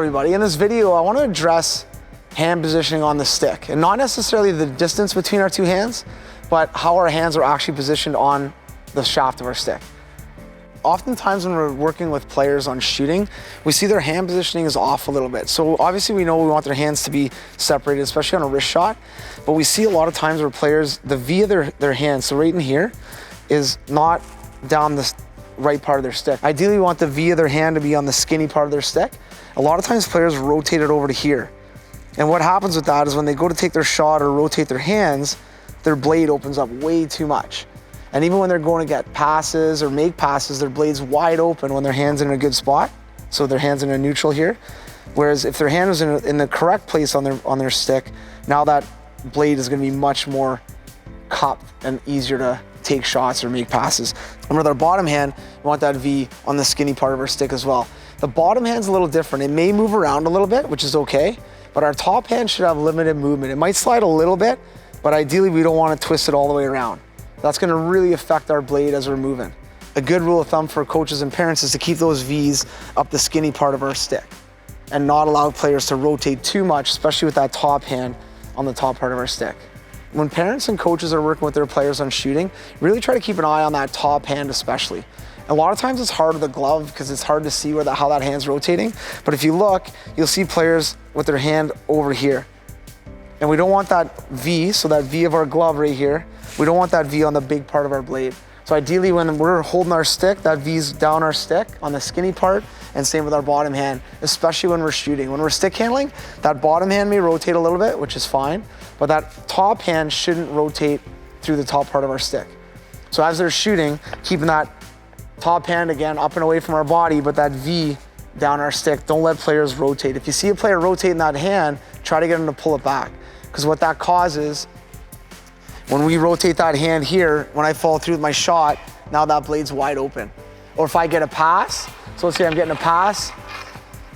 everybody. In this video, I want to address hand positioning on the stick, and not necessarily the distance between our two hands, but how our hands are actually positioned on the shaft of our stick. Oftentimes when we're working with players on shooting, we see their hand positioning is off a little bit. So obviously we know we want their hands to be separated, especially on a wrist shot, but we see a lot of times where players, the V of their hands, so right in here, is not down the right part of their stick. Ideally we want the V of their hand to be on the skinny part of their stick. A lot of times players rotate it over to here. And what happens with that is when they go to take their shot or rotate their hands, their blade opens up way too much. And even when they're going to get passes or make passes, their blade's wide open when their hand's in a good spot. So their hand's in a neutral here. Whereas if their hand was in the correct place on their stick, now that blade is gonna be much more cupped and easier to take shots or make passes. And with our bottom hand, we want that V on the skinny part of our stick as well. The bottom hand's a little different. It may move around a little bit, which is okay, but our top hand should have limited movement. It might slide a little bit, but ideally we don't want to twist it all the way around. That's gonna really affect our blade as we're moving. A good rule of thumb for coaches and parents is to keep those V's up the skinny part of our stick and not allow players to rotate too much, especially with that top hand on the top part of our stick. When parents and coaches are working with their players on shooting, really try to keep an eye on that top hand especially. A lot of times it's hard with a glove because it's hard to see how that hand's rotating, but if you look, you'll see players with their hand over here. And we don't want that V, so that V of our glove right here, we don't want that V on the big part of our blade. So ideally when we're holding our stick, that V's down our stick on the skinny part, and same with our bottom hand, especially when we're shooting. When we're stick handling, that bottom hand may rotate a little bit, which is fine, but that top hand shouldn't rotate through the top part of our stick. So as they're shooting, keeping that top hand again up and away from our body, but that V down our stick, don't let players rotate. If you see a player rotating that hand, try to get them to pull it back. Because what that causes, when we rotate that hand here, when I fall through with my shot, now that blade's wide open. Or if I get a pass, so let's say I'm getting a pass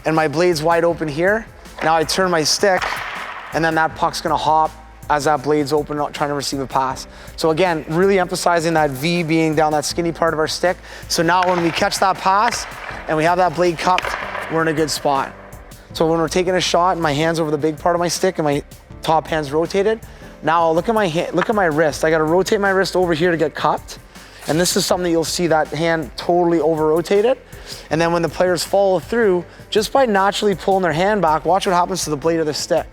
and my blade's wide open here, now I turn my stick and then that puck's gonna hop as that blade's open, not trying to receive a pass. So again, really emphasizing that V being down that skinny part of our stick. So now when we catch that pass and we have that blade cupped, we're in a good spot. So when we're taking a shot and my hand's over the big part of my stick and my top hand's rotated, now look at my hand, look at my wrist. I gotta rotate my wrist over here to get cupped. And this is something you'll see that hand totally over rotated. And then when the players follow through, just by naturally pulling their hand back, watch what happens to the blade of the stick.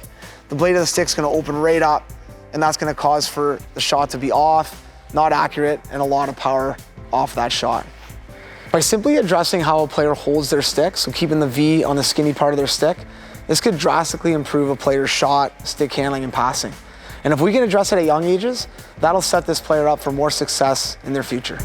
The blade of the stick's gonna open right up, and that's gonna cause for the shot to be off, not accurate, and a lot of power off that shot. By simply addressing how a player holds their stick, so keeping the V on the skinny part of their stick, this could drastically improve a player's shot, stick handling, and passing. And if we can address it at young ages, that'll set this player up for more success in their future.